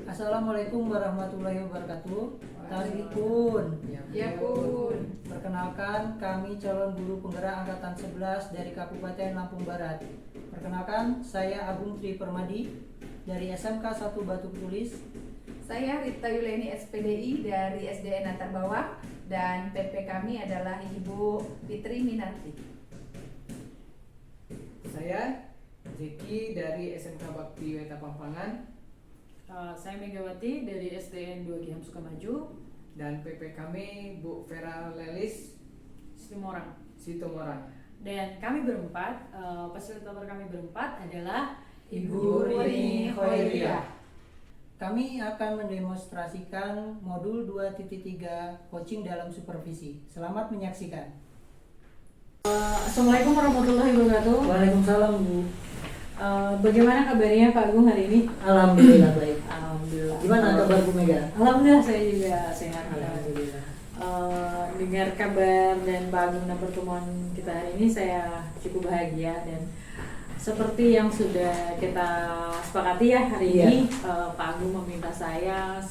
Assalamualaikum warahmatullahi wabarakatuh. Tarikun. Ya Pun. Perkenalkan, kami calon guru penggerak angkatan 11 dari Kabupaten Lampung Barat. Perkenalkan, saya Agung Tri Permadi dari SMK 1 Batu Tulis. Saya Rita Yuleni SPDI dari SDN Antar Bawah dan PP kami adalah Ibu Fitri Minarti. Saya Zeki dari SMK Bakti Weta Pampangan. Saya Megawati dari SDN 2 Giham Sukamaju Dan PP kami Bu Vera Lelis Sitomorang. Dan kami berempat, fasilitator kami berempat adalah Ibu Rini Khoiria. Kami akan mendemonstrasikan modul 2.3 coaching dalam supervisi. Selamat menyaksikan. Assalamualaikum warahmatullahi wabarakatuh. Waalaikumsalam, Bu. Bagaimana kabarnya Pak Agung hari ini? Alhamdulillah baik. Alhamdulillah. Gimana kabar Bu Mega? Alhamdulillah saya juga sehat. Alhamdulillah. Dengar kabar dan Pak Agung dan pertemuan kita hari ini saya cukup bahagia dan seperti yang sudah kita sepakati ya hari ini, Pak Agung meminta saya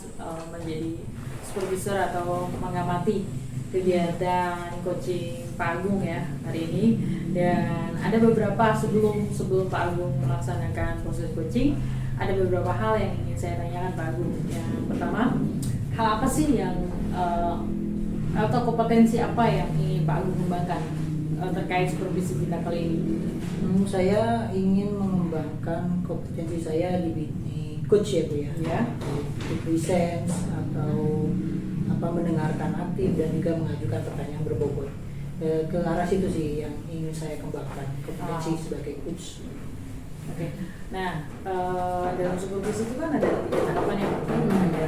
menjadi supervisor atau mengamati kegiatan coaching Pak Agung ya hari ini. Dan ada beberapa sebelum Pak Agung melaksanakan proses coaching, ada beberapa hal yang ingin saya tanyakan Pak Agung. Yang pertama, hal apa sih yang atau kompetensi apa yang ingin Pak Agung kembangkan terkait supervisi kita kali ini? Saya ingin mengembangkan kompetensi saya di coach ya Bu ya. Ya. Di presence atau mendengarkan aktif dan juga mengajukan pertanyaan berbobot. Ke arah situ sih yang ingin saya kembangkan kompetensi sebagai coach. Oke. Nah, dalam supervisi itu kan ada tiga tahapan yang ada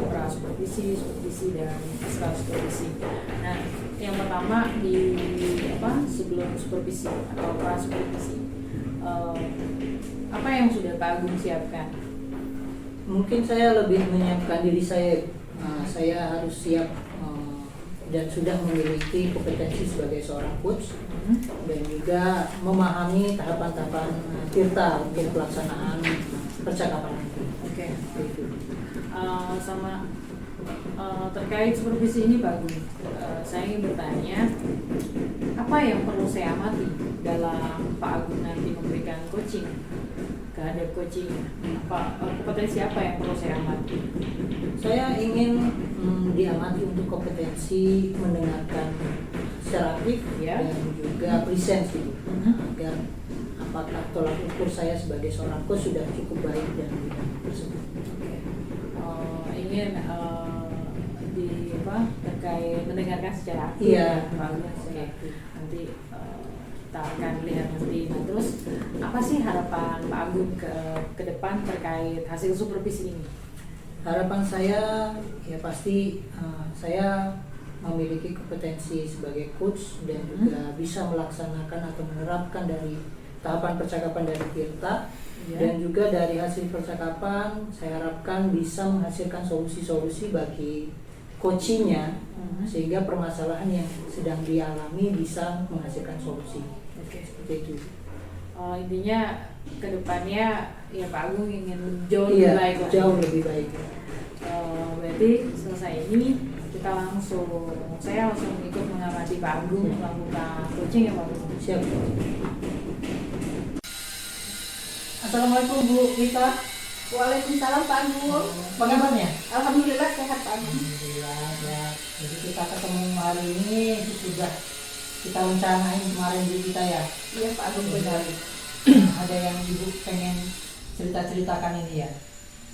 pra supervisi, supervisi dan setelah supervisi. Nah, yang pertama sebelum supervisi atau pra supervisi, apa yang sudah Pak Agung siapkan? Mungkin saya lebih menyiapkan diri saya. Saya harus siap dan sudah memiliki kompetensi sebagai seorang coach dan juga memahami tahapan-tahapan tirta untuk pelaksanaan percakapan nanti. Oke. Terkait supervisi ini Pak Agung, saya ingin bertanya apa yang perlu saya amati dalam Pak Agung nanti memberikan coaching terhadap coachingnya? Kompetensi apa yang perlu saya amati? Saya ingin diamati untuk kompetensi mendengarkan secara aktif Ya. dan juga presence gitu, agar apakah tolak ukur saya sebagai seorang coach sudah cukup baik dan bidang tersebut. Ingin terkait mendengarkan secara aktif. Iya. Pak Agung. Oke. Nanti kita akan lihat nanti. Nah, terus apa sih harapan Pak Agung ke depan terkait hasil supervisi ini? Harapan saya ya pasti saya memiliki kompetensi sebagai coach dan juga bisa melaksanakan atau menerapkan dari tahapan percakapan dari tirta. Dan juga dari hasil percakapan saya harapkan bisa menghasilkan solusi-solusi bagi coachingnya sehingga permasalahan yang sedang dialami bisa menghasilkan solusi. Oke. Seperti itu. Intinya kedepannya ya Pak Agung ingin jauh lebih baik lah. Jauh lebih baik. Berarti selesai ini saya langsung ikut mengamati Pak Agung melakukan coaching ya Pak Agung. Siap. Assalamualaikum Bu Rita. Waalaikumsalam Pak Agung. Bagaimana? Alhamdulillah sehat Pak Agung. Alhamdulillah ya. Jadi kita ketemu hari ini sudah kita rencanain kemarin di kita ya. Iya Pak Agung benar. Ada yang Ibu pengen ceritakan ini ya?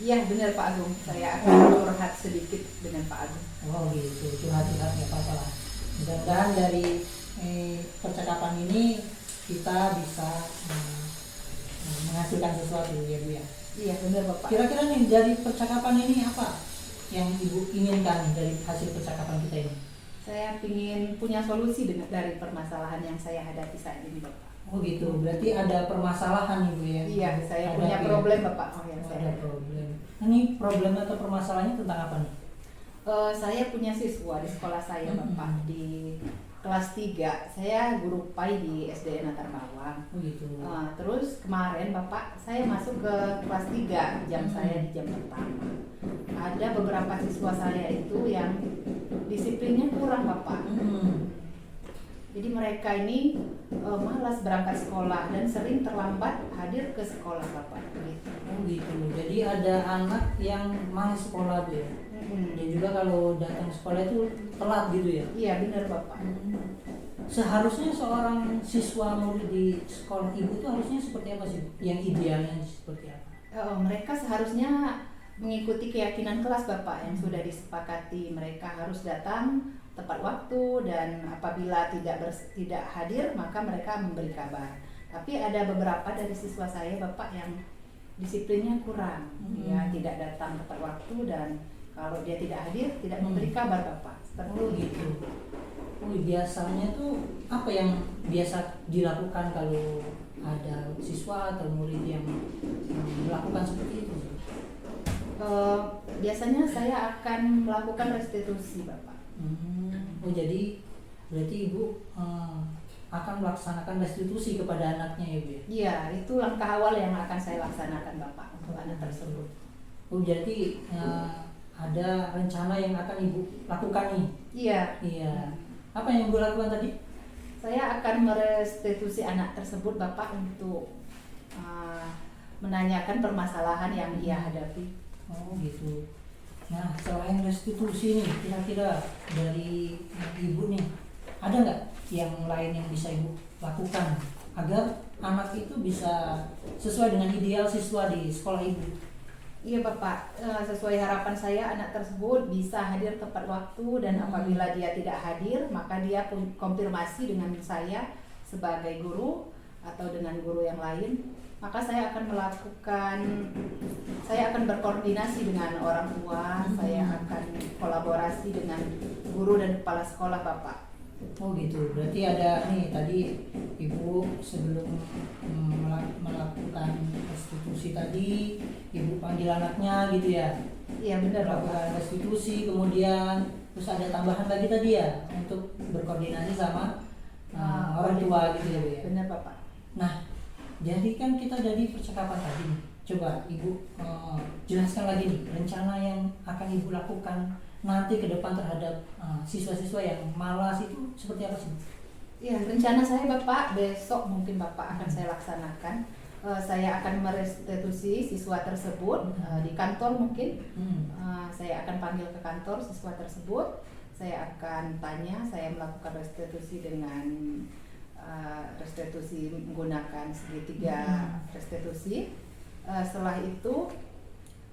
Iya benar Pak Agung. Saya akan curhat sedikit dengan Pak Agung. Oh gitu, curhat-curhat ya apa-apa lah. Mudah-mudahan dari percakapan ini kita bisa menghasilkan sesuatu ya Bu ya. Iya benar Bapak. Kira-kira nih dari percakapan ini apa yang Ibu inginkan dari hasil percakapan kita ini? Saya ingin punya solusi dari permasalahan yang saya hadapi saat ini Bapak. Oh gitu, berarti ada permasalahan Ibu ya? Iya, saya Hadapi punya ya? problem Bapak. Ada problem. Ini problem atau permasalahannya tentang apa nih? Saya punya siswa di sekolah saya Bapak di kelas 3. Saya guru PAI di SDN Atarbawang. Oh gitu. Terus kemarin Bapak saya masuk ke kelas 3, jam saya di jam pertama. Ada beberapa siswa saya itu yang disiplinnya kurang Bapak. Jadi mereka ini malas berangkat sekolah dan sering terlambat hadir ke sekolah Bapak. Gitu. Oh gitu. Jadi ada anak yang malas sekolah tuh ya. Dan juga kalau datang sekolah itu telat gitu ya. Iya benar Bapak. Seharusnya seorang siswa murid di sekolah ibu itu harusnya seperti apa sih? Yang idealnya seperti apa? Mereka seharusnya mengikuti keyakinan kelas Bapak yang sudah disepakati. Mereka harus datang tepat waktu dan apabila tidak hadir maka mereka memberi kabar. Tapi ada beberapa dari siswa saya Bapak yang disiplinnya kurang, ya tidak datang tepat waktu dan kalau dia tidak hadir tidak memberi kabar Bapak. Seperti gitu. Biasanya tuh apa yang biasa dilakukan kalau ada siswa atau murid yang melakukan seperti itu? Biasanya saya akan melakukan restitusi Bapak. Oh jadi berarti ibu akan melaksanakan restitusi kepada anaknya ya Bu? Iya, itu langkah awal yang akan saya laksanakan Bapak untuk anak tersebut. Oh jadi ada rencana yang akan ibu lakukan nih? Iya. Apa yang ibu lakukan tadi? Saya akan merestitusi anak tersebut Bapak untuk menanyakan permasalahan yang ia hadapi. Oh gitu. Nah selain restitusi nih, kira-kira dari ibu nih, ada nggak yang lain yang bisa ibu lakukan agar anak itu bisa sesuai dengan ideal siswa di sekolah ibu? Iya Bapak, sesuai harapan saya anak tersebut bisa hadir tepat waktu dan apabila dia tidak hadir maka dia konfirmasi dengan saya sebagai guru atau dengan guru yang lain, maka saya akan berkoordinasi dengan orang tua, saya akan kolaborasi dengan guru dan kepala sekolah Bapak. Oh gitu, berarti ada nih tadi ibu sebelum melakukan restitusi tadi ibu panggil anaknya gitu ya? Iya benar Bapak. Melakukan restitusi, kemudian terus ada tambahan lagi tadi ya untuk berkoordinasi sama orang tua gitu ya Bu ya? Benar Bapak. Nah jadi kan kita dari percakapan tadi nih, coba ibu jelaskan lagi nih rencana yang akan ibu lakukan nanti ke depan terhadap siswa-siswa yang malas itu seperti apa sih? Ya, rencana saya Bapak besok mungkin Bapak akan saya laksanakan. Saya akan merestitusi siswa tersebut di kantor mungkin. Saya akan panggil ke kantor siswa tersebut. Saya akan tanya, saya melakukan restitusi dengan restitusi menggunakan segitiga restitusi. Setelah itu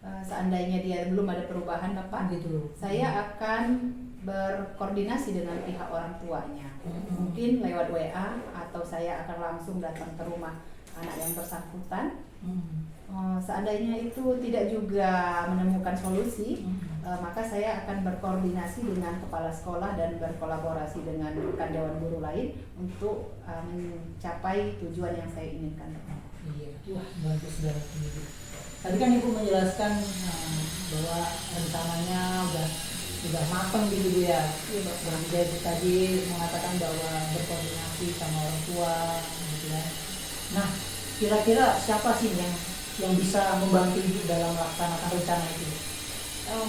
seandainya dia belum ada perubahan Bapak, gitu. Saya akan berkoordinasi dengan pihak orang tuanya, mungkin lewat WA atau saya akan langsung datang ke rumah anak yang bersangkutan. Seandainya itu tidak juga menemukan solusi, maka saya akan berkoordinasi dengan kepala sekolah dan berkolaborasi dengan rekan dewan guru lain untuk mencapai tujuan yang saya inginkan. Iya, wah bagus banget ini. Tadi kan ibu menjelaskan bahwa rencananya sudah matang gitu Bu ya. Iya Bapak. Jadi tadi mengatakan bahwa berkoordinasi sama orang tua gitu ya. Nah, kira-kira siapa sih yang bisa membantu ibu dalam melaksanakan rencana itu?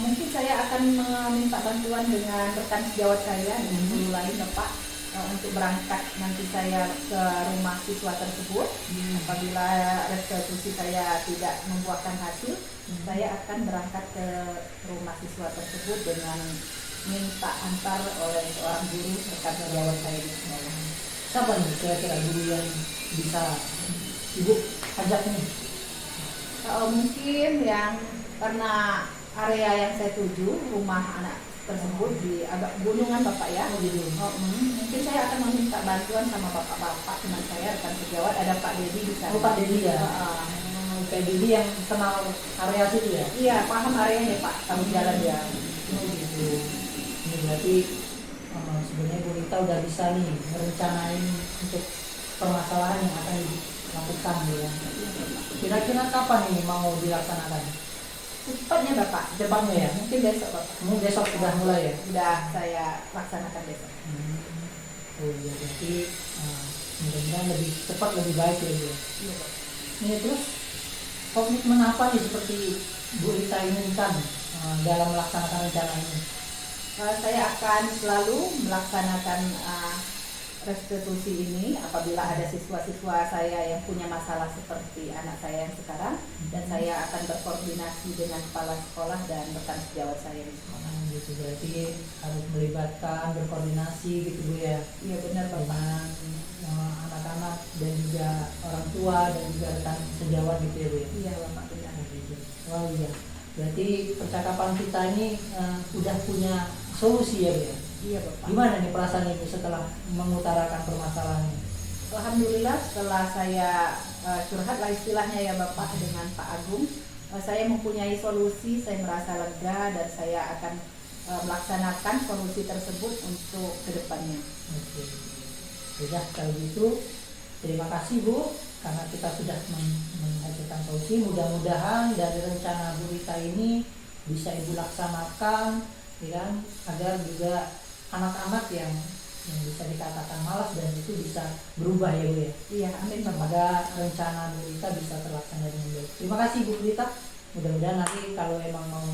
Mungkin saya akan meminta bantuan dengan rekan sejawat saya dengan guru lain Bapak untuk berangkat nanti saya ke rumah siswa tersebut. Apabila restitusi saya tidak membuahkan hasil, saya akan berangkat ke rumah siswa tersebut dengan minta antar oleh seorang guru rekan sejawat saya di sekolah. Siapa nih kira-kira guru yang bisa ibu ajak nih? Mungkin yang karena area yang saya tuju, rumah anak tersebut di agak gunungan Bapak ya. Mungkin saya akan meminta bantuan sama bapak-bapak teman saya rekan sejawat, ada Pak Dedi di sana. Oh Pak Dedi ya. Pak Dedi yang kenal area situ ya? Iya, paham areanya Pak, tahu jalan ya. Oh gitu. Ini berarti sebenarnya Bu Rita udah bisa nih merencanain untuk permasalahan yang akan dilakukan ya. Kira-kira kapan nih mau dilaksanakan? Cepatnya Bapak, Cepatnya ya? mungkin besok Bapak. Besok sudah mulai ya? Sudah saya laksanakan besok. Oh iya, berarti mudah-mudahan lebih cepat lebih baik ya Bu. Iya, Pak. Ini terus komitmen apa nih seperti Bu Rita inginkan dalam melaksanakan rencana ini? Saya akan selalu melaksanakan restitusi ini apabila ada siswa-siswa saya yang punya masalah seperti anak saya yang sekarang, dan saya akan berkoordinasi dengan kepala sekolah dan rekan sejawat saya di sekolah. Gitu, berarti harus melibatkan berkoordinasi gitu Bu ya, Iya benar Bapak. dengan anak-anak dan juga orang tua dan juga rekan sejawat gitu ya Bu ya. Iya Bapak, benar. Gitu. Wow iya, berarti percakapan kita ini udah punya solusi ya Bu ya. Iya Bapak. Gimana nih perasaan Ibu setelah mengutarakan permasalahannya? Alhamdulillah setelah saya curhat lah istilahnya ya Bapak dengan Pak Agung, saya mempunyai solusi, saya merasa lega dan saya akan melaksanakan solusi tersebut untuk kedepannya. Oke. Sudah kalau gitu, terima kasih Bu karena kita sudah menghasilkan solusi. Mudah-mudahan dari rencana Bu Rita ini bisa Ibu laksanakan, ya kan, agar juga anak-anak yang bisa dikatakan malas dan itu bisa berubah ya Bu ya. Iya, amin Bapak. Semoga rencana Bu Rita bisa terlaksana dengan baik. Terima kasih Bu Rita. Mudah-mudahan nanti kalau emang mau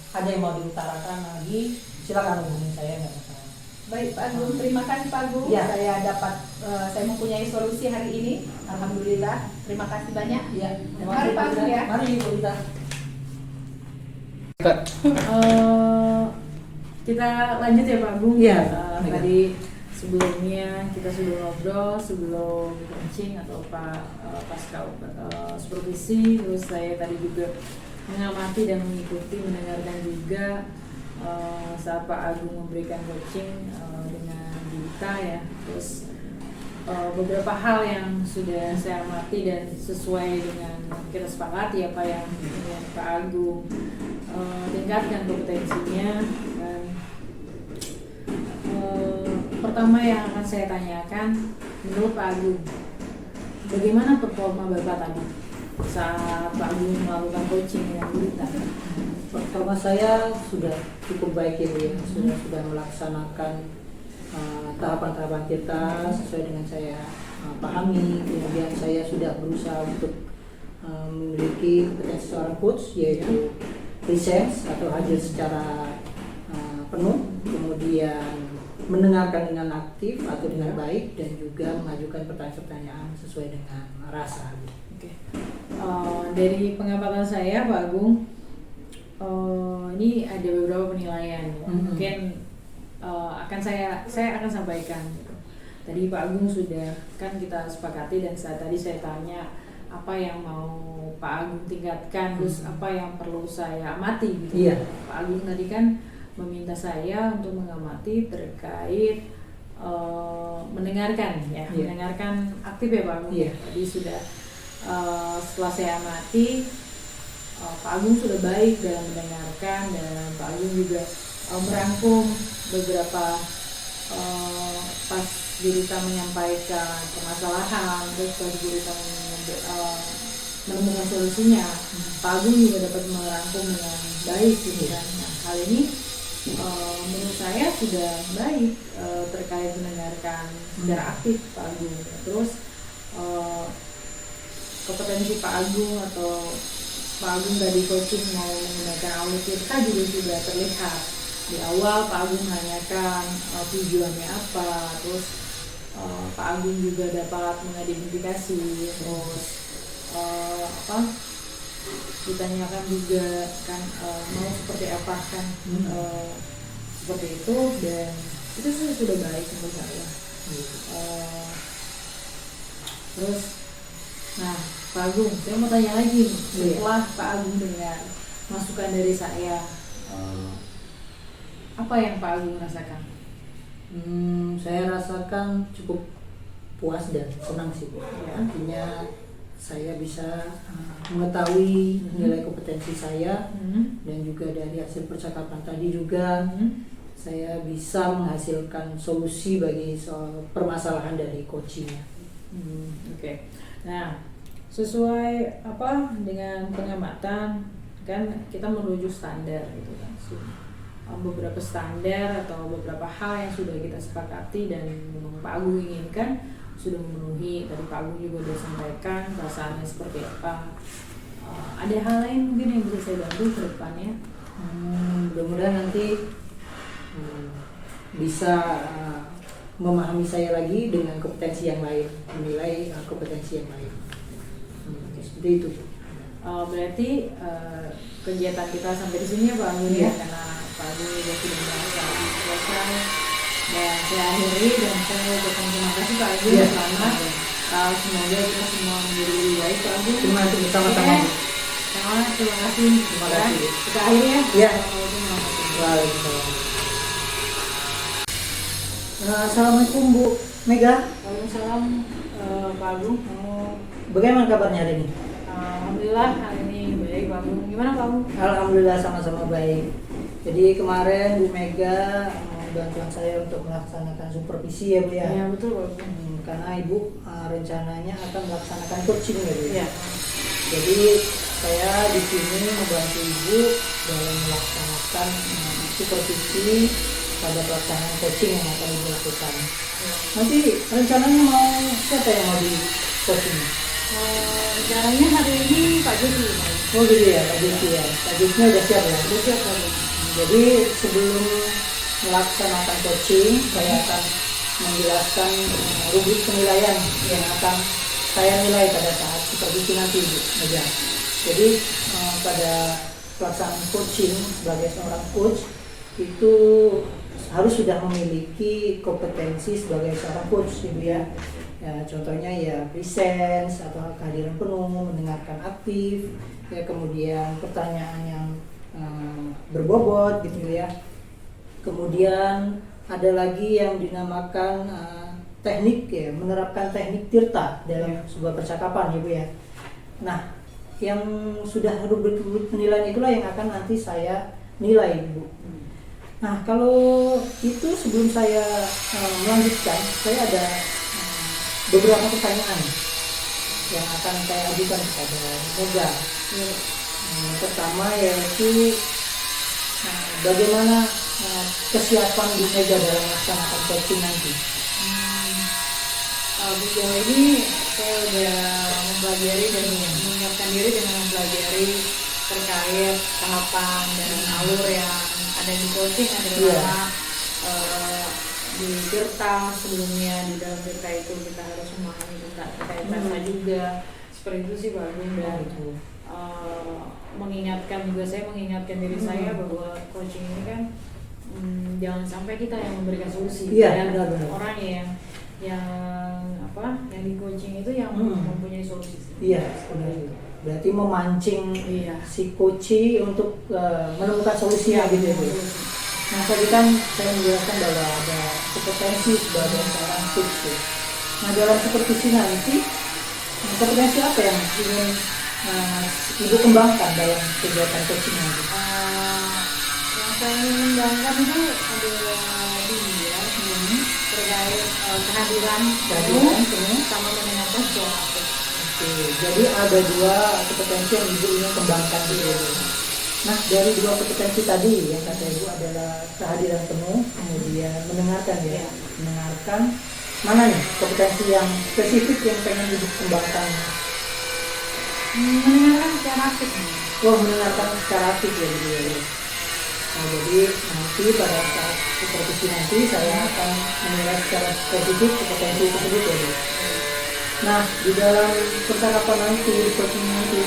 ada yang mau diutarakan lagi, silakan hubungi saya, nggak masalah. Baik Pak Agung, terima kasih Pak Agung. Ya. Saya mempunyai solusi hari ini. Alhamdulillah. Terima kasih banyak. Iya, terima Mari kasih Pak Bu Agung Rita. ya. Mari Bu Rita. Kita lanjut ya Pak Agung. Iya. Tadi sebelumnya kita sudah ngobrol sebelum coaching atau pasca supervisi, terus saya tadi juga mengamati dan mengikuti, mendengarkan juga saat Pak Agung memberikan coaching dengan Dita ya. Terus beberapa hal yang sudah saya amati dan sesuai dengan kita sepakati apa yang dengan Pak Agung tingkatkan kompetensinya. Dan pertama yang akan saya tanyakan, menurut Pak Agung, bagaimana performa Bapak tadi saat Pak Agung melakukan coaching dengan Dita? Pertama saya sudah cukup baik ya Bu ya, sudah melaksanakan tahapan-tahapan kita sesuai dengan saya pahami. Kemudian saya sudah berusaha untuk memiliki kompetensi seorang coach, yaitu presence atau hadir secara penuh, kemudian mendengarkan dengan aktif atau dengan baik, dan juga mengajukan pertanyaan-pertanyaan sesuai dengan rasa. Oke. Dari pengamatan saya Pak Agung, ini ada beberapa penilaian. Mungkin akan saya akan sampaikan gitu. Tadi Pak Agung sudah kan kita sepakati, dan tadi saya tanya apa yang mau Pak Agung tingkatkan, terus apa yang perlu saya amati gitu. Iya. Pak Agung tadi kan meminta saya untuk mengamati terkait mendengarkan ya, mendengarkan aktif ya Pak Agung. Iya. Tadi sudah setelah saya amati, Pak Agung sudah baik dalam mendengarkan, dan Pak Agung juga merangkum beberapa pas Dita menyampaikan permasalahan, terus pas Dita menemukan solusinya, Pak Agung juga dapat merangkum dengan baik gitu kan. Nah, hal ini menurut saya sudah baik terkait mendengarkan secara aktif Pak Agung. Terus kompetensi Pak Agung atau Pak Agung tadi coaching mau menggunakan alutsista juga sudah terlihat. Di awal Pak Agung menanyakan tujuannya apa, terus Pak Agung juga dapat mengidentifikasi, terus ditanyakan juga kan mau seperti apa kan, seperti itu, dan itu sudah baik menurut saya. Terus, nah Pak Agung, saya mau tanya lagi setelah Pak Agung dengar masukan dari saya, apa yang Pak Agung rasakan? Saya rasakan cukup puas dan senang sih Bu. Artinya saya bisa mengetahui nilai kompetensi saya, dan juga dari hasil percakapan tadi juga saya bisa menghasilkan solusi bagi soal permasalahan dari coachingnya. Oke. Nah, sesuai apa dengan pengamatan kan kita menuju standar gitu kan. beberapa standar atau beberapa hal yang sudah kita sepakati dan memang Pak Agung inginkan sudah memenuhi. Tadi Pak Agung juga sudah sampaikan perasaannya seperti apa. Ada hal lain mungkin yang bisa saya bantu ke depannya? Mudah-mudahan nanti bisa memahami saya lagi dengan kompetensi yang lain, menilai kompetensi yang lain. Seperti itu. Berarti kegiatan kita sampai di sini ya Pak Agung ya, karena Pak Agung juga sudah merasa selesai. Dan saya akhiri dan saya ucapkan terima kasih Pak Agung, selamat. Semoga kita semua menjadi lebih baik Pak Agung. Terima kasih bersama-sama. Selamat, terima kasih. Terima kasih. Kita akhiri ya. Ya. Assalamualaikum. Waalaikumsalam. Assalamualaikum Bu Mega. Waalaikumsalam Pak Agung. Bagaimana kabarnya hari ini? Alhamdulillah hari ini baik Pak Agung. Gimana Pak Agung? Alhamdulillah sama-sama baik. Jadi kemarin Bu Mega bantuan saya untuk melaksanakan supervisi ya Bu ya. Ya betul Pak Agung. Karena Ibu rencananya akan melaksanakan coaching ya Bu. Ya. Jadi saya di sini membantu Ibu dalam melaksanakan supervisi pada pelaksanaan coaching yang akan Ibu lakukan. Nanti rencananya mau siapa yang mau di coaching? Rencananya hari ini Pak Jeki. Oh gitu ya, Pak Jeki ya. Pak Jeki udah siap ya? Udah siap Pak Agung. Jadi sebelum melaksanakan coaching, saya akan menjelaskan rubrik penilaian yang akan saya nilai pada saat supervisi nanti Bu Mega. Jadi pada pelaksanaan coaching sebagai seorang coach itu harus sudah memiliki kompetensi sebagai seorang coach Ibu ya. Ya, contohnya ya presence atau kehadiran penuh, mendengarkan aktif, ya kemudian pertanyaan yang berbobot gitu ya. Kemudian ada lagi yang dinamakan teknik ya, menerapkan teknik tirta dalam sebuah percakapan Ibu ya. Nah, yang sudah rubrik penilaian itulah yang akan nanti saya nilai Ibu. Nah, kalau itu sebelum saya melanjutkan, saya ada beberapa pertanyaan yang akan saya ajukan kepada Mega. Yang pertama yaitu bagaimana kesiapan Bu Mega dalam melaksanakan coaching nanti. Sejauh ini saya udah mempelajari dan menyiapkan diri dengan mempelajari terkait tahapan dan alur yang ada di coaching, ada di tirta sebelumnya. Di dalam tirta itu kita harus memahami tentang terkait tema juga seperti itu sih Pak Agung. Dan saya mengingatkan diri saya bahwa coaching ini kan jangan sampai kita yang memberikan solusi, benar. orang yang di coaching itu yang mempunyai solusi. Iya, benar. Berarti memancing si coach untuk menemukan solusinya gitu ya Bu. Nah, tadi kan saya menjelaskan bahwa ada kompetensi sebagai seorang coach ya. Nah, dalam supervisi nanti kompetensi apa yang ingin Ibu kembangkan dalam kegiatan coaching nanti? Yang saya ingin kembangkan itu adalah terkait kehadiran penuh sama mendengarkan secara aktif. Oke, jadi ada dua kompetensi yang Ibu ingin kembangkan dulu. Nah, dari dua kompetensi tadi yang kata Ibu adalah kehadiran penuh, kemudian mendengarkan ya. Mendengarkan, mana nih kompetensi yang spesifik yang pengen Ibu kembangkan? Mendengarkan secara aktif. Mendengarkan secara aktif ya Bu ya. Nah, jadi nanti pada saat supervisi nanti saya akan menilai secara spesifik kompetensi tersebut ya Bu. Nah, di dalam percakapan nanti, di coaching nanti,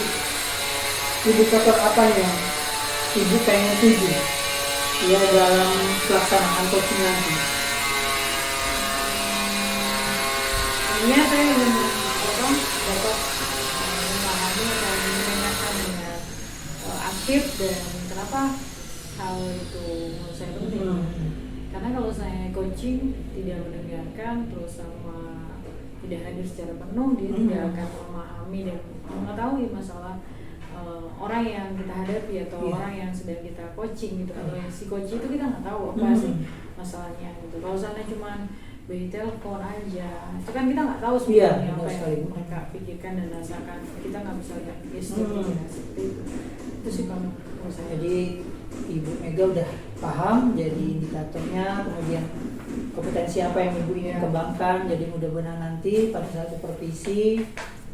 indikator apa nih yang Ibu pengen tuju ya dalam pelaksanaan coaching nanti? Iya, saya ingin dapat memahami atau mendengarkan dengan aktif. Dan kenapa hal itu menurut saya penting? Karena kalau saya coaching tidak mendengarkan terus sama tidak hadir secara penuh, dia tidak akan memahami dan mengetahui masalah orang yang kita hadapi atau orang yang sedang kita coaching gitu, atau yang si coach itu kita nggak tahu apa sih masalahnya gitu. Kalau sana cuma by telepon aja, itu kan kita nggak tahu sebenarnya apa yang mereka pikirkan dan rasakan. Kita nggak bisa lihat seperti itu. Itu sih kalau menurut saya. Jadi Ibu Mega udah paham jadi indikatornya, kemudian kompetensi apa yang Ibu ingin kembangkan, jadi mudah-mudahan nanti pada saat supervisi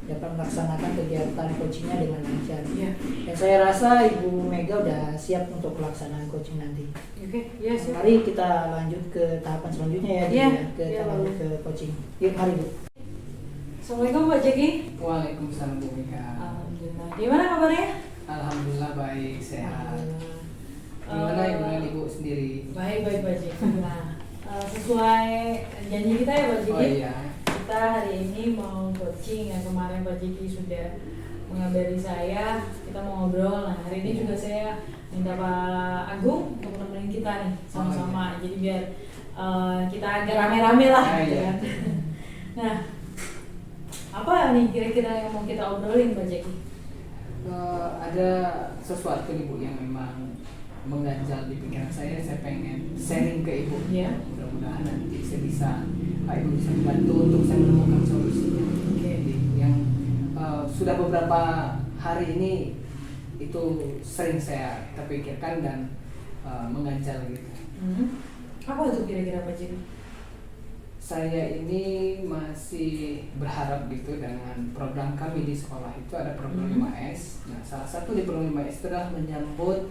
dapat melaksanakan kegiatan coachingnya dengan lancar. Iya. Dan saya rasa Ibu Mega udah siap untuk pelaksanaan coaching nanti. Oke, ya sih. Mari kita lanjut ke tahapan selanjutnya ya, Iya, ke iya, tahapan boleh. ke coaching. Yuk mari Bu. Assalamualaikum Pak Jeki. Waalaikumsalam Bu Mega. Alhamdulillah. Gimana kabarnya? Alhamdulillah baik, sehat. Alhamdulillah. Gimana Ibu sendiri? Baik Pak Jeki. Nah, sesuai janji kita ya Pak Jeki. Oh iya. Kita hari ini mau coaching yang kemarin Pak Jeki sudah mengabari saya, kita mau ngobrol. Nah hari ini juga saya minta Pak Agung untuk nemenin kita nih sama-sama. Jadi biar kita agak rame-rame lah. Gitu Iya. kan. Nah apa nih kira-kira yang mau kita obrolin Pak Jeki? Ada sesuatu nih Bu yang memang mengganjal di pikiran saya pengen sharing ke Ibu. Iya. Mudah-mudahan nanti saya bisa, Ibu bisa membantu untuk saya menemukan solusinya. Oke. Jadi yang sudah beberapa hari ini itu sering saya terpikirkan dan mengganjal gitu. Apa itu kira-kira Pak Jeki? Saya ini masih berharap gitu dengan program kami di sekolah itu ada program 5S. Nah, salah satu di program 5S itu adalah menyambut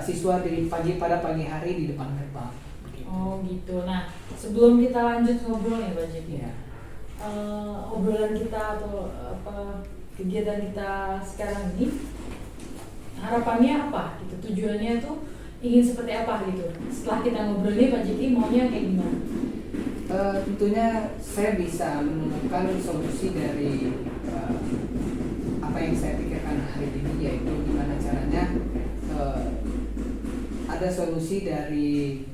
siswa pada pagi hari di depan gerbang. Begitu. Oh gitu. Nah sebelum kita lanjut ngobrol nih Pak Jeki, Iya. obrolan kita atau apa kegiatan kita sekarang ini harapannya apa gitu, tujuannya tuh ingin seperti apa gitu. Setelah kita ngobrol nih Pak Jeki maunya kayak gimana? Tentunya saya bisa menemukan solusi dari apa yang saya pikirkan hari ini, yaitu gimana caranya ada solusi dari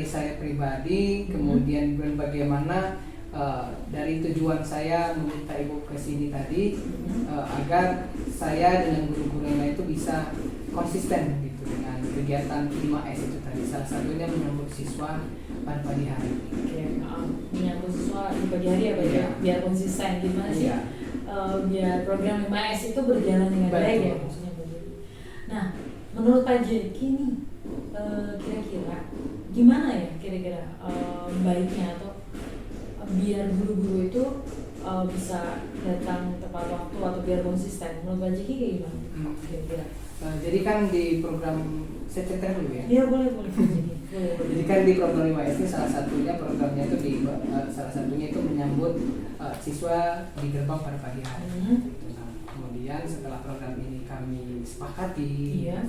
saya pribadi, kemudian bagaimana dari tujuan saya meminta Ibu ke sini tadi agar saya dengan guru-guru yang lain itu bisa konsisten gitu dengan kegiatan 5S itu tadi. Salah satunya menyambut siswa pada pagi hari. Oke, menyambut siswa di pagi hari ya Pak Iya. biar konsisten gimana sih? Iya. Biar program 5S itu berjalan dengan Betul. baik ya maksudnya Pak Jeki. Nah menurut Pak Jeki nih kira-kira gimana ya kira-kira baiknya atau biar guru-guru itu bisa datang tepat waktu atau biar konsisten, menurut Pak Jeki kayak gimana? Kira-kira? Jadi kan di program, saya cerita dulu ya. Iya boleh Pak Jeki. Boleh. Jadi kan di program 5S ini salah satunya programnya itu salah satunya itu menyambut siswa di gerbang pada pagi hari. Nah, kemudian setelah program ini kami sepakati, Iya.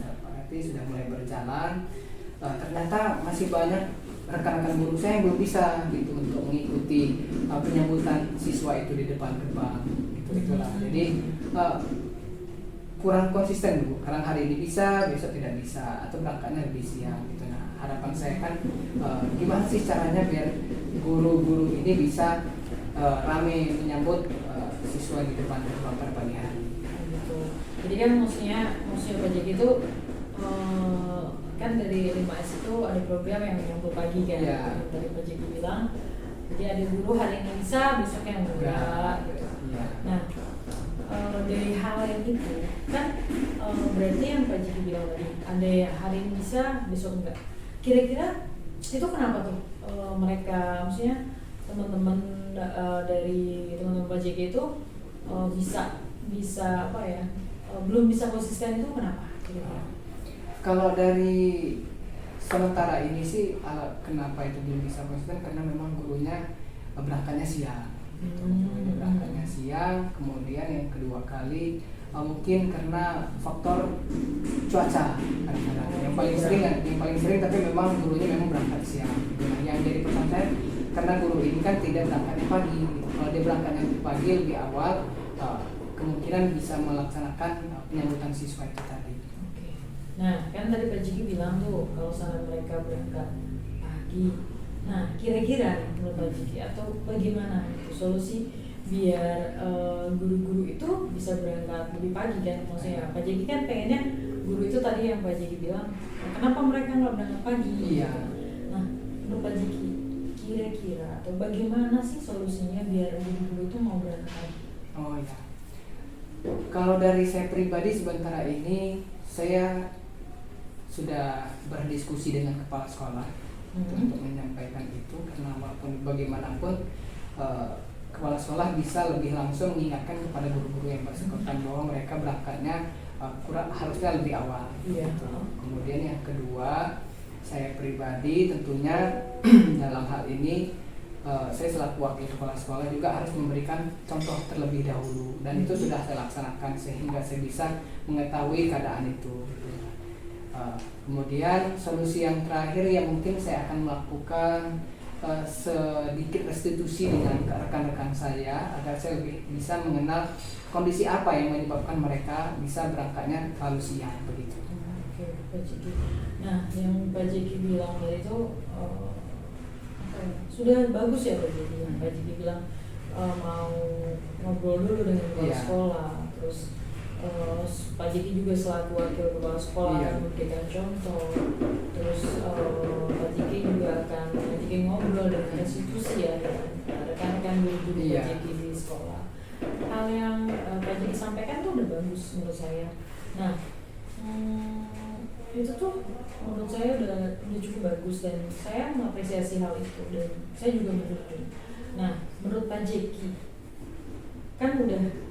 sudah mulai berjalan, ternyata masih banyak rekan-rekan guru saya yang belum bisa gitu untuk mengikuti penyambutan siswa itu di depan gerbang. Itulah. Jadi kurang konsisten Bu. Kadang hari ini bisa, besok tidak bisa, atau berangkatnya lebih siang gitu. Nah, harapan saya kan gimana sih caranya biar guru-guru ini bisa rame menyambut siswa di depan gerbang pada pagi hari. Gitu. Jadi kan maksudnya Pak Jeki itu kan dari 5S itu ada program yang menyambut pagi kan, Iya. yang tadi Pak Jeki bilang. Jadi ada guru hari ini bisa, besoknya enggak. Gitu. Iya. Nah dari hal yang itu kan berarti yang Pak Jeki bilang tadi ada yang hari ini bisa, besok enggak. Kira-kira itu kenapa tuh mereka maksudnya teman-teman dari teman-teman Pak Jeki itu bisa apa ya belum bisa konsisten itu kenapa kira-kira? Kalau dari sementara ini sih kenapa itu belum bisa konsisten karena memang gurunya berangkatnya siang. Berangkatnya siang, kemudian yang kedua kali mungkin karena faktor cuaca kadang-kadang. Yang paling sering tapi memang gurunya memang berangkat siang. Nah, yang jadi pertanyaan karena guru ini kan tidak berangkatnya pagi. Gitu. Kalau dia berangkatnya pagi lebih awal, kemungkinan bisa melaksanakan penyambutan siswa itu tadi. Oke. Nah, kan tadi Pak Jeki bilang tuh kalau saran mereka berangkat pagi. Nah, kira-kira nih menurut Pak Jeki atau bagaimana itu solusi biar guru-guru itu bisa berangkat lebih pagi kan? Maksudnya Pak Jeki kan pengennya guru itu tadi yang Pak Jeki bilang, kenapa mereka nggak berangkat pagi? Iya. Nah, menurut Pak Jeki kira-kira atau bagaimana sih solusinya biar guru-guru itu mau berangkat pagi? Oh iya. Kalau dari saya pribadi sementara ini saya sudah berdiskusi dengan kepala sekolah untuk menyampaikan itu, karena walaupun bagaimanapun kepala sekolah bisa lebih langsung mengingatkan kepada guru-guru yang bersangkutan bahwa mereka berangkatnya harusnya lebih awal. Iya. Kemudian yang kedua, saya pribadi tentunya dalam hal ini saya selaku wakil kepala sekolah juga harus memberikan contoh terlebih dahulu, dan itu sudah saya laksanakan sehingga saya bisa mengetahui keadaan itu. Kemudian solusi yang terakhir yang mungkin saya akan melakukan sedikit restitusi dengan rekan-rekan saya agar saya lebih bisa mengenal kondisi apa yang menyebabkan mereka bisa berangkatnya terlalu siang begitu. Oke, Pak Jeki. Nah, yang Pak Jeki bilang tadi itu sudah bagus ya Pak Jeki. Pak Jeki bilang mau ngobrol dulu dengan kepala sekolah, terus Pak Jeki juga selaku wakil kepala sekolah akan memberikan contoh, terus Pak Jeki juga akan ngobrol dengan institusi ya, dengan rekan-rekan guru Pak Jeki di sekolah. Hal yang Pak Jeki sampaikan tuh udah bagus menurut saya. Nah, itu tuh menurut saya udah cukup bagus dan saya mengapresiasi hal itu dan saya juga mendukung. Nah, menurut Pak Jeki kan udah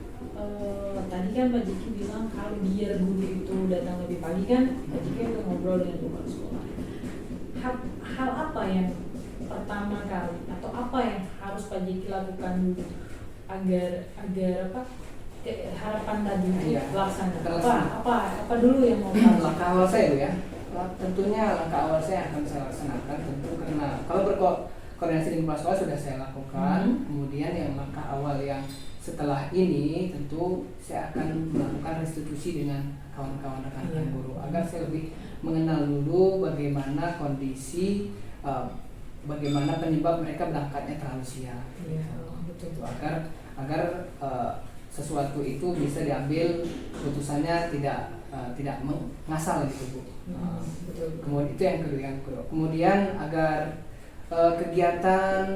tadi kan Pak Jeki bilang kalau biar guru itu datang lebih pagi kan Pak Jeki akan ngobrol dengan kepala sekolah. Hal apa yang pertama kali atau apa yang harus Pak Jeki lakukan dulu agar harapan tadi terlaksana? Apa dulu yang mau langkah awal saya ya? Tentunya langkah awal saya akan saya laksanakan tentu karena kalau berkoordinasi dengan kepala sekolah sudah saya lakukan. Kemudian yang langkah awal yang setelah ini tentu saya akan melakukan restitusi dengan kawan-kawan rekan-rekan guru agar saya lebih mengenal dulu bagaimana kondisi, bagaimana penyebab mereka berangkatnya terlalu siang. Betul. Agar sesuatu itu bisa diambil keputusannya tidak ngasal gitu Bu. Kemudian itu yang kedua. Kemudian agar kegiatan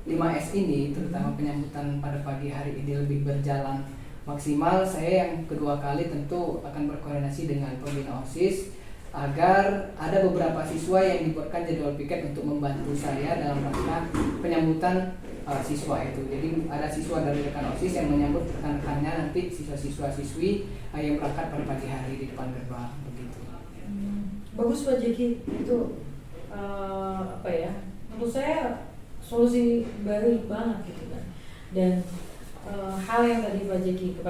5S ini terutama penyambutan pada pagi hari ini lebih berjalan maksimal, saya yang kedua kali tentu akan berkoordinasi dengan pembina OSIS agar ada beberapa siswa yang dibuatkan jadwal piket untuk membantu saya dalam rangka penyambutan siswa itu. Jadi ada siswa dari rekan OSIS yang menyambut rekan-rekannya nanti siswa-siswi yang berangkat pada pagi hari di depan gerbang begitu. Bagus Pak Jeki, itu menurut saya solusi baru banget gitu kan. Dan hal yang tadi Pak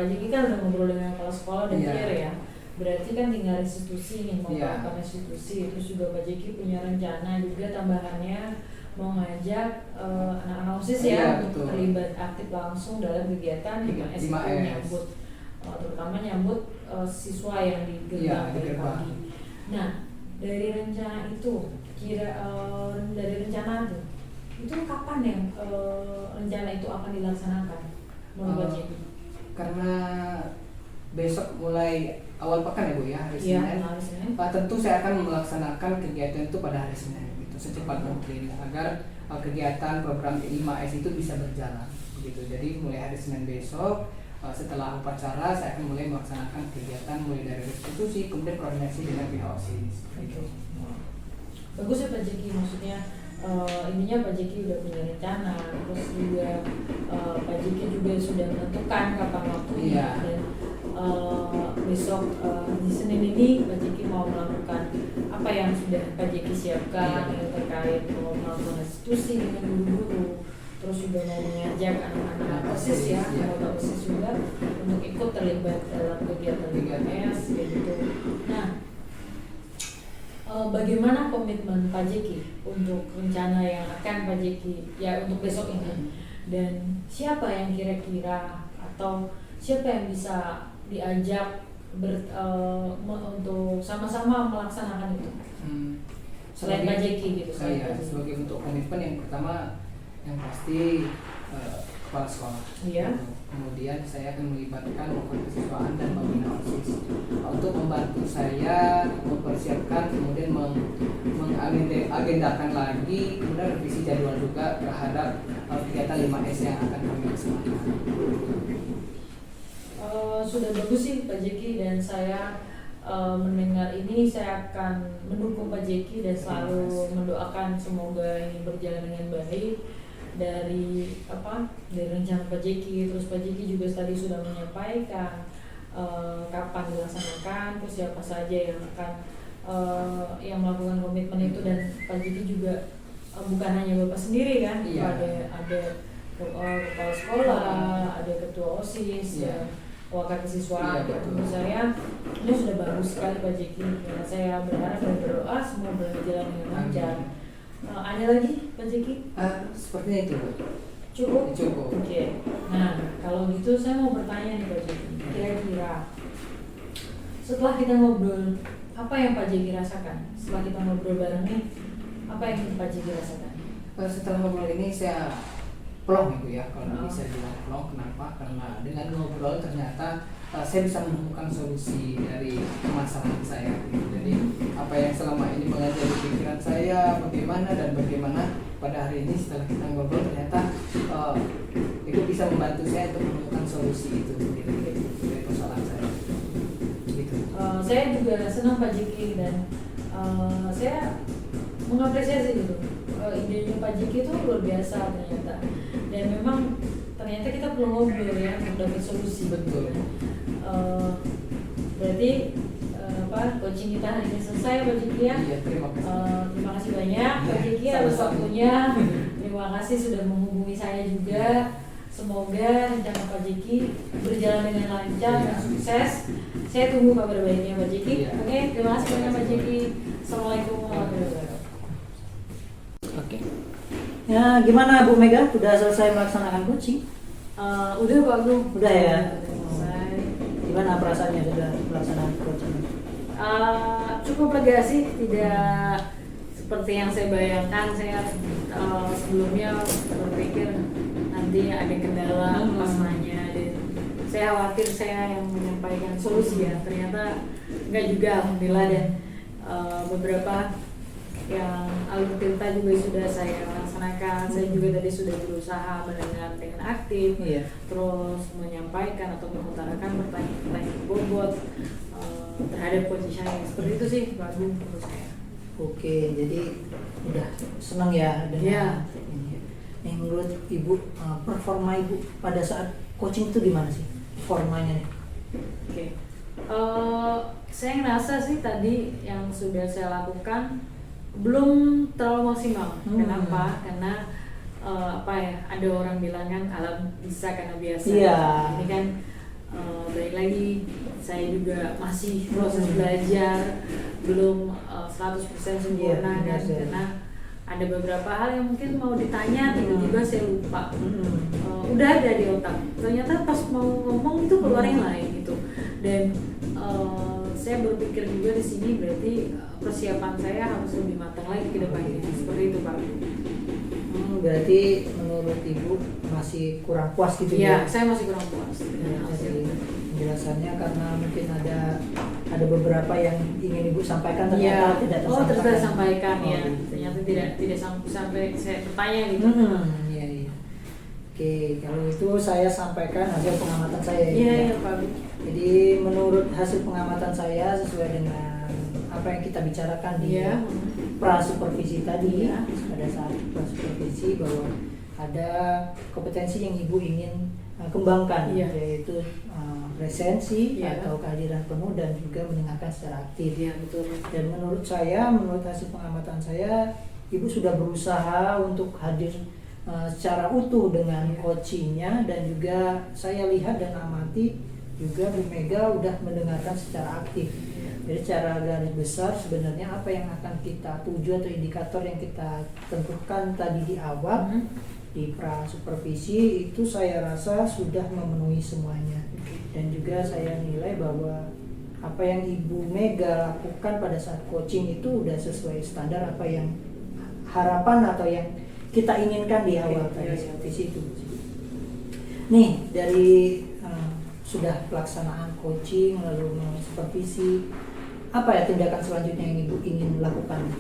Jeki kan udah ngobrol dengan kepala sekolah dan ya, berarti kan tinggal restitusi nih, mau melakukan restitusi. Terus juga Pak Jeki punya rencana juga tambahannya mau ngajak anak-anak OSIS untuk terlibat aktif langsung dalam kegiatan 5S itu nyambut, terutama nyambut siswa yang di gerbang dari pagi. Nah, dari rencana itu dari rencana itu kapan yang rencana itu akan dilaksanakan menurut Pak Jeki? Karena besok mulai awal pekan ya Bu ya, hari Senin. Tentu saya akan melaksanakan kegiatan itu pada hari Senin gitu, secepat mungkin agar kegiatan program 5S itu bisa berjalan begitu. Jadi mulai hari Senin besok setelah upacara saya akan mulai melaksanakan kegiatan mulai dari restitusi kemudian koordinasi dengan pihak OSIS gitu. Bagus ya Pak Jeki, maksudnya ininya Pak Jeki udah punya rencana, terus juga Pak Jeki juga sudah menentukan kapan waktunya dan besok di Senin ini Pak Jeki mau melakukan apa yang sudah Pak Jeki siapkan yang terkait mau melakukan restitusi dengan guru-guru, terus juga mau mengajak anak-anak OSIS anggota OSIS juga untuk ikut terlibat dalam kegiatan 5S gitu. Nah, bagaimana komitmen Pak Jeki untuk rencana yang akan Pak Jeki untuk besok ini, dan siapa yang kira-kira atau siapa yang bisa diajak untuk sama-sama melaksanakan itu selain Pak Jeki gitu? Sebagai bentuk komitmen yang pertama yang pasti kepala sekolah. Kemudian saya akan melibatkan kekesiswaan dan pembina OSIS untuk membantu saya mempersiapkan kemudian mengagendakan lagi kemudian revisi jadwal juga terhadap kegiatan 5S yang akan kami laksanakan. Sudah bagus sih Pak Jeki, dan saya mendengar ini saya akan mendukung Pak Jeki dan selalu mendoakan semoga ini berjalan dengan baik dari rencana Pak Jeki. Terus Pak Jeki juga tadi sudah menyampaikan kapan dilaksanakan, terus siapa saja yang akan yang melakukan komitmen itu, dan Pak Jeki juga bukan hanya Bapak sendiri kan, Iya. ada kepala sekolah, ada ketua OSIS, Iya. wakil kesiswaan. Iya, betul. Menurut saya ini sudah bagus sekali Pak Jeki. Ya, saya berharap dan berdoa semua berjalan dengan lancar. Ada lagi Pak Jeki? Sepertinya itu Bu. Cukup? Cukup. Oke. Nah, kalau gitu saya mau bertanya nih Pak Jeki. Kira-kira setelah kita ngobrol, apa yang Pak Jeki rasakan? Setelah kita ngobrol bareng nih, apa yang Pak Jeki rasakan? Setelah ngobrol ini saya plong itu ya, kalau Oh. bisa bilang plong. Kenapa? Karena dengan ngobrol ternyata saya bisa menemukan solusi dari permasalahan saya gitu. Jadi apa yang selama ini mengajari pikiran saya bagaimana dan bagaimana pada hari ini setelah kita ngobrol ternyata itu bisa membantu saya untuk menemukan solusi itu gitu, dari persoalan saya gitu. Saya juga senang Pak Jeki, dan saya mengapresiasi gitu. Idenya Pak Jeki itu luar biasa ternyata, dan memang ternyata kita perlu ngobrol ya untuk dapat solusi. Betul. Berarti coaching kita hari ini selesai Pak Jeki ya. Iya, terima kasih. Terima kasih banyak Pak Iya, Jeki atas sama-sama. waktunya. Terima kasih sudah menghubungi saya juga. Semoga rencana Pak Jeki berjalan dengan lancar Iya. dan sukses. Saya tunggu kabar baiknya Pak Jeki. Iya. Oke, terima kasih banyak Pak Jeki. Assalamualaikum warahmatullahi wabarakatuh. Oke. Ya, gimana Bu Mega? Sudah selesai melaksanakan coaching? Udah Pak Gu. Udah ya? Udah selesai. Gimana perasaannya sudah melaksanakan coaching? Cukup lega sih, tidak seperti yang saya bayangkan. Saya sebelumnya berpikir nanti ada kendala pas nanya, dan saya khawatir saya yang menyampaikan solusi ya, ternyata enggak juga alhamdulillah. Dan beberapa yang alur tinta juga sudah saya laksanakan. Saya juga tadi sudah berusaha mendengar dengan aktif, Iya. terus menyampaikan atau mengutarakan pertanyaan bobot terhadap posisi saya. Seperti itu sih Pak Agung menurut saya. Oke, jadi udah senang ya dengan Iya. ini. Nih, menurut Ibu, performa Ibu pada saat coaching itu gimana sih performanya? Oke. Saya ngerasa sih tadi yang sudah saya lakukan belum terlalu maksimal. Kenapa? Karena ada orang bilang kan alam bisa karena biasa. Iya. Ini kan balik lagi, saya juga masih proses belajar, belum 100% sempurna Iya, kan, iya. karena ada beberapa hal yang mungkin mau ditanya tiba-tiba saya lupa. Udah ada di otak, ternyata pas mau ngomong itu keluar yang lain gitu. Dan saya berpikir juga di sini berarti persiapan saya harus lebih matang lagi ke depannya. Seperti itu Pak. Berarti menurut Ibu masih kurang puas gitu Iya, ya? saya masih kurang puas Ya, dengan hasil. dari penjelasannya karena mungkin ada beberapa yang ingin Ibu sampaikan ternyata tidak tersampaikan. Ternyata tersampaikan ya. gitu. Ternyata tidak sampai saya bertanya gitu. Iya, iya. Oke, kalau itu saya sampaikan hasil pengamatan saya. Iya, ya. iya Pak. Jadi menurut hasil pengamatan saya sesuai dengan apa yang kita bicarakan di Iya. prasupervisi tadi, Iya. pada saat prasupervisi bahwa ada kompetensi yang Ibu ingin kembangkan, Iya. yaitu presensi Iya. atau kehadiran penuh dan juga mendengarkan secara aktif. Iya, betul. Dan menurut saya, menurut hasil pengamatan saya, Ibu sudah berusaha untuk hadir secara utuh dengan Iya. coachingnya, dan juga saya lihat dan amati juga Bu Mega udah mendengarkan secara aktif. Jadi secara garis besar sebenarnya apa yang akan kita tuju atau indikator yang kita tentukan tadi di awal di prasupervisi itu saya rasa sudah memenuhi semuanya. Dan juga saya nilai bahwa apa yang Ibu Mega lakukan pada saat coaching itu udah sesuai standar apa yang harapan atau yang kita inginkan di awal tadi, seperti itu. Nih, dari sudah pelaksanaan coaching lalu supervisi, apa ya tindakan selanjutnya yang Ibu ingin lakukan?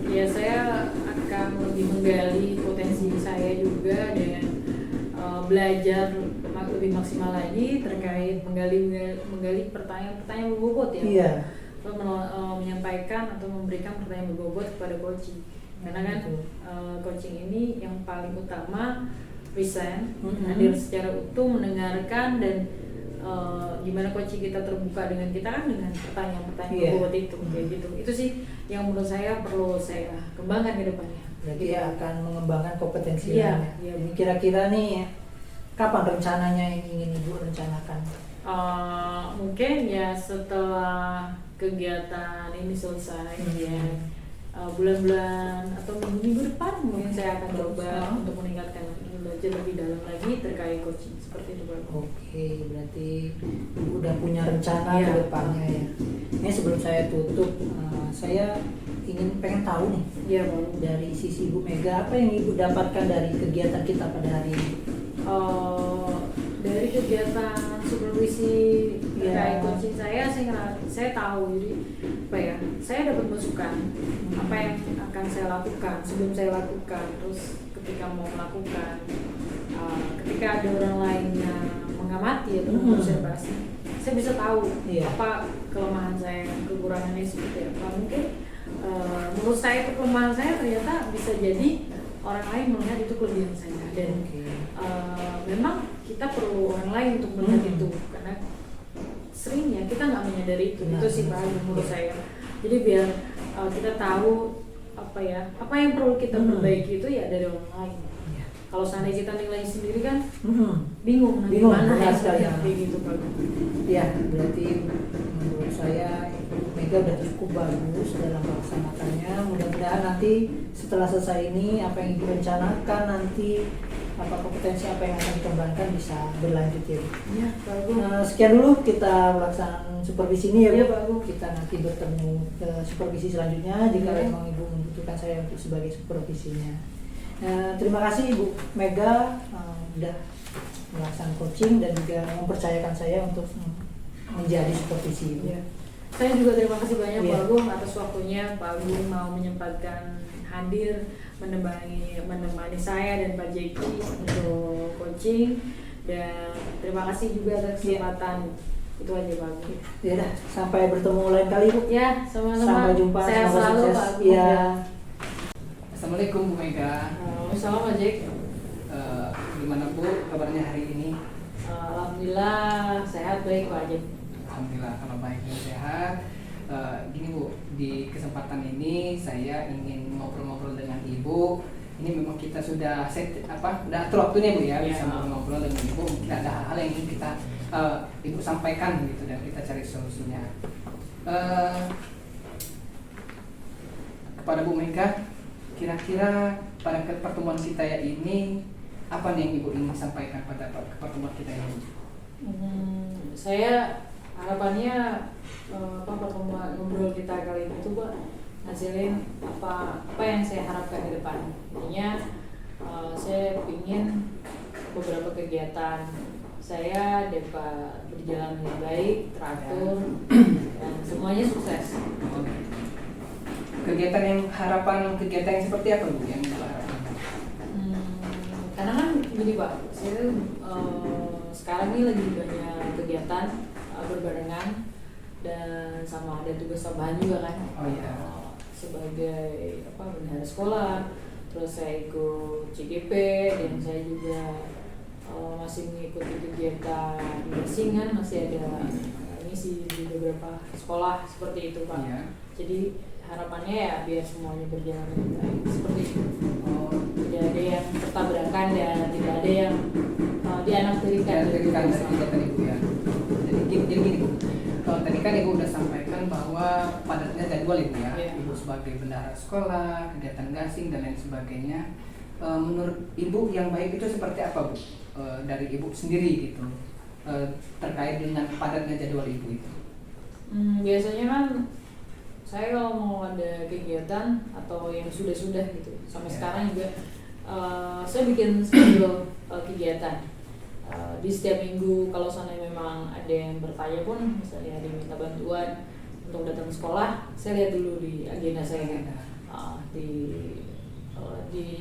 Ya saya akan lebih menggali potensi saya juga, dan belajar lebih maksimal lagi terkait menggali pertanyaan berbobot ya. Iya. Menyampaikan atau memberikan pertanyaan berbobot kepada coaching. Karena kan coaching ini yang paling utama present, hadir secara utuh, mendengarkan dan gimana coaching kita terbuka dengan kita kan dengan pertanyaan-pertanyaan berbobot itu kayak gitu. Itu sih yang menurut saya perlu saya kembangkan ke depannya. Berarti akan mengembangkan kompetensi Iya, lainnya. iya. Ini kira-kira nih kapan rencananya yang ingin Ibu rencanakan? Mungkin ya setelah kegiatan ini selesai ya bulan-bulan atau minggu depan mungkin saya akan coba untuk meningkatkan belajar lebih dalam lagi terkait coaching seperti itu Pak. Oke, berarti Ibu udah punya rencana Iya. ke depannya ya. Ini sebelum saya tutup, saya pengen tahu nih Iya Pak. dari sisi Ibu Mega, apa yang Ibu dapatkan dari kegiatan kita pada hari ini? Dari kegiatan supervisi terkait coaching saya tahu jadi apa ya, saya dapat masukan apa yang akan saya lakukan sebelum saya lakukan, terus ketika mau melakukan, ketika ada orang lain yang mengamati atau mengobservasi, saya bisa tahu apa kelemahan saya, kekurangannya seperti apa. Mungkin menurut saya itu kelemahan saya ternyata bisa jadi orang lain melihat itu kelebihan saya dan memang kita perlu orang lain untuk melihat itu karena seringnya kita nggak menyadari itu. Itu sih Pak menurut saya. Jadi biar kita tahu apa yang perlu kita perbaiki itu ya dari orang lain. Kalau seandainya kita nilai sendiri kan bingung Benar ya sekali. kayak gitu Pak. Ya, berarti menurut saya Mega udah cukup bagus dalam melaksanakannya. Mudah-mudahan nanti setelah selesai ini apa yang Ibu rencanakan nanti, apa kompetensi apa yang akan dikembangkan bisa berlanjut ya. Iya, bagus. Sekian dulu kita melaksanakan supervisi ini ya Bu. Iya, bagus. Kita nanti bertemu ke supervisi selanjutnya jika Iya. memang Ibu membutuhkan saya untuk sebagai supervisinya. Terima kasih Ibu Mega sudah melaksanakan coaching dan juga mempercayakan saya untuk menjadi supervisi Ibu. Iya. Saya juga terima kasih banyak Iya. Pak Agung atas waktunya. Pak Agung mau menyempatkan hadir menemani saya dan Pak Jeki untuk coaching, dan terima kasih juga atas kesempatan. Itu aja Pak Agung. Ya dah, sampai bertemu lain kali Bu. Ya, sama-sama. Sampai jumpa. Saya semoga selalu sukses. Pak Agung. Ya. Assalamualaikum Bu Mega. Salam Pak Jek. Gimana Bu kabarnya hari ini? Alhamdulillah sehat, baik Pak Jek. Alhamdulillah kalau baik dan sehat. Gini Bu, di kesempatan ini saya ingin ngobrol-ngobrol dengan Ibu. Ini memang kita sudah udah atur waktunya Bu ya, bisa ngobrol dengan Ibu. Mungkin ada hal-hal yang ingin kita Ibu sampaikan gitu dan kita cari solusinya. Kepada Bu Mega, kira-kira pada pertemuan kita ya ini apa nih yang Ibu ingin sampaikan pada pertemuan kita ini? Saya harapannya pertemuan ngobrol kita kali ini tuh Pak hasilin apa yang saya harapkan ke depan. Intinya saya ingin beberapa kegiatan saya dapat berjalan dengan baik, teratur, dan semuanya sukses. Kegiatan yang seperti apa Bu yang Ibu harapkan? Karena kan gini Pak, saya sekarang ini lagi banyak kegiatan berbarengan dan sama ada tugas tambahan juga kan. Sebagai bendahara sekolah, terus saya ikut CGP dan saya juga masih mengikuti kegiatan bersingan, masih ada misi di beberapa sekolah seperti itu Pak. Jadi harapannya ya biar semuanya berjalan dengan baik seperti itu. Tidak ada yang bertabrakan dan tidak ada yang dianaktirikan dari kegiatan Ibu ya. Jadi gini Bu, tadi kan Ibu udah sampaikan bahwa padatnya jadwal Ibu ya. Ibu sebagai bendahara sekolah, kegiatan gasing dan lain sebagainya. Menurut Ibu yang baik itu seperti apa Bu? Dari Ibu sendiri gitu, terkait dengan padatnya jadwal Ibu itu. Biasanya kan saya kalau mau ada kegiatan atau yang sudah gitu sampai sekarang juga saya bikin schedule kegiatan di setiap minggu. Kalau seandainya memang ada yang bertanya pun, misalnya ada yang minta bantuan untuk datang ke sekolah, saya lihat dulu di agenda saya di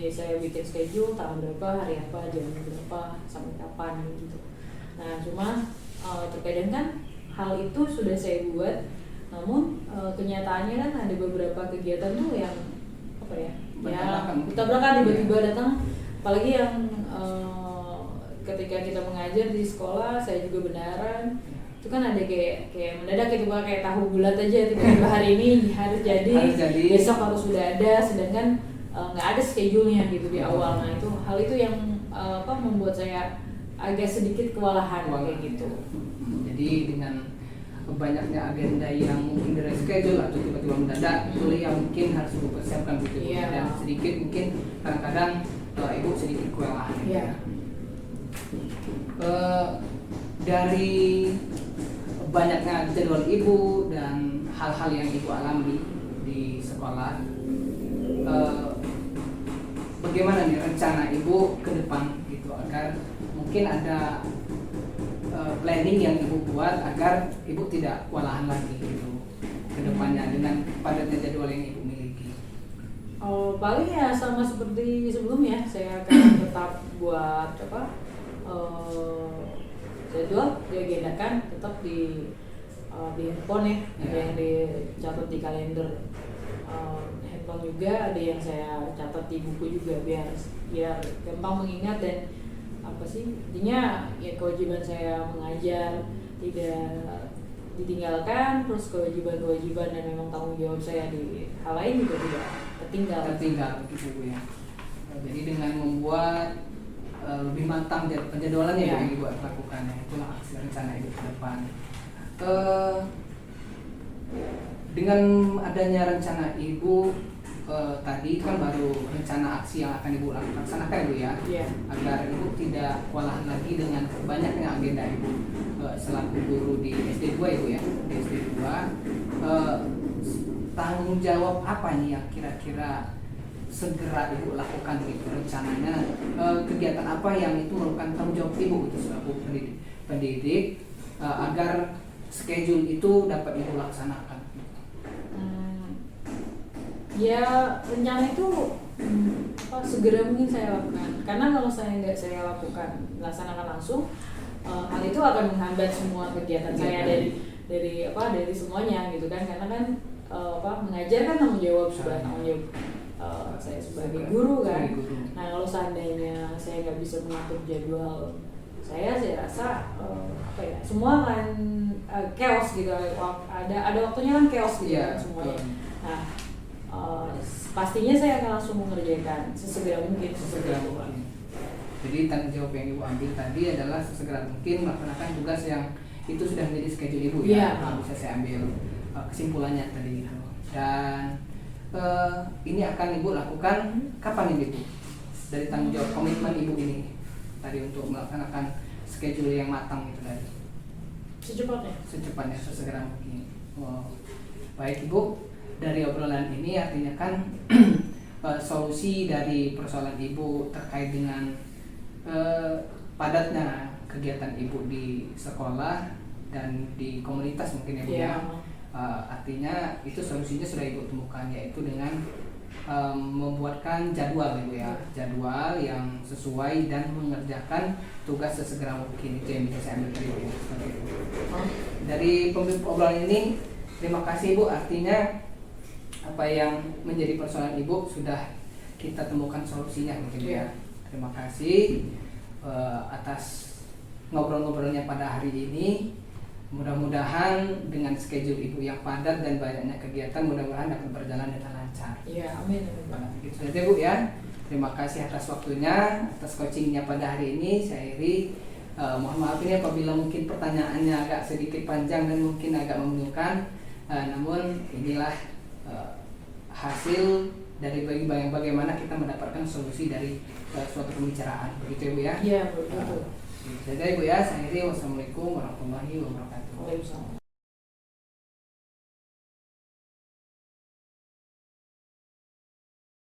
Saya bikin schedule tanggal berapa, hari apa, jam berapa, sampai kapan gitu. Nah cuma terkadang kan hal itu sudah saya buat, namun kenyataannya kan ada beberapa kegiatan tuh yang apa ya, bertabrakan tiba-tiba datang, apalagi yang ketika kita mengajar di sekolah, saya juga benaran, itu kan ada kayak mendadak gitu Pak, kayak tahu bulat aja tiba-tiba hari ini harus jadi, besok harus sudah ada, sedangkan nggak ada schedule-nya gitu di awal. Nah itu hal itu yang membuat saya agak sedikit kewalahan kayak gitu. Jadi dengan banyaknya agenda yang mungkin dari schedule atau tiba-tiba mendadak, itu yang mungkin harus ibu persiapkan gitu. Dan sedikit mungkin kadang-kadang ibu sedikit kewalahan. Dari banyaknya jadwal ibu dan hal-hal yang ibu alami di sekolah, bagaimana nih rencana ibu ke depan gitu, agar mungkin ada planning yang ibu buat agar ibu tidak kewalahan lagi gitu ke depannya dengan padatnya jadwal yang ibu miliki? Paling ya sama seperti sebelumnya, saya akan tetap buat jadwal diagendakan tetap di handphone ada yang dicatat di kalender handphone juga, ada yang saya catat di buku juga biar gampang mengingat. Dan intinya ya kewajiban saya mengajar tidak ditinggalkan, terus kewajiban dan memang tanggung jawab saya di hal lain juga tidak tertinggal gitu Bu ya. Jadi dengan membuat lebih matang penjadwalannya yang ibu lakukan, itulah aksi rencana ibu ke depan. Dengan adanya rencana ibu tadi kan baru rencana aksi yang akan ibu laksanakan ibu ya, agar ibu tidak kewalahan lagi dengan banyaknya agenda ibu selaku guru di SD2 ibu ya, di SD2. Tanggung jawab apa nih yang kira-kira segera ibu lakukan gitu rencananya, kegiatan apa yang itu merupakan tanggung jawab ibu gitu selaku pendidik agar schedule itu dapat ibu laksanakan? Ya rencana itu segera mungkin saya lakukan, karena kalau saya laksanakan langsung, hal itu akan menghambat semua kegiatan saya dari semuanya gitu kan, karena kan mengajar kan tanggung jawab saya sebagai guru kan. Nah kalau seandainya saya nggak bisa mengatur jadwal saya rasa semua akan chaos gitu, ada waktunya kan chaos gitu semuanya. Nah pastinya saya akan langsung mengerjakan sesegera mungkin. Jadi tanggung jawab yang ibu ambil tadi adalah sesegera mungkin melaksanakan tugas yang itu sudah menjadi schedule ibu bisa saya ambil kesimpulannya tadi itu. Dan ini akan ibu lakukan kapan ini Bu? Dari tanggung jawab komitmen ibu ini tadi untuk melaksanakan schedule yang matang itu tadi. Secepatnya, sesegera mungkin. Baik Ibu, dari obrolan ini artinya kan solusi dari persoalan ibu terkait dengan padatnya kegiatan ibu di sekolah dan di komunitas mungkin ya Bu ya. Artinya itu solusinya sudah ibu temukan, yaitu dengan membuatkan jadwal ibu ya, jadwal yang sesuai dan mengerjakan tugas sesegera mungkin. Itu yang bisa saya ambil dari ibu. Dari obrolan ini terima kasih Bu, artinya apa yang menjadi persoalan ibu sudah kita temukan solusinya mungkin ya. Terima kasih atas ngobrol-ngobrolnya pada hari ini. Mudah-mudahan dengan schedule ibu yang padat dan banyaknya kegiatan, mudah-mudahan dapat berjalan dengan lancar. Amin. Itu saja Bu ya. Terima kasih atas waktunya, atas coachingnya pada hari ini. Saya Iri, mohon maaf ini apabila mungkin pertanyaannya agak sedikit panjang dan mungkin agak membingungkan. Namun inilah hasil dari bagaimana kita mendapatkan solusi dari suatu pembicaraan. Begitu ya Bu ya? Iya, betul. Jadi Bu ya, saya Iri, wassalamualaikum warahmatullahi wabarakatuh. Waalaikumsalam.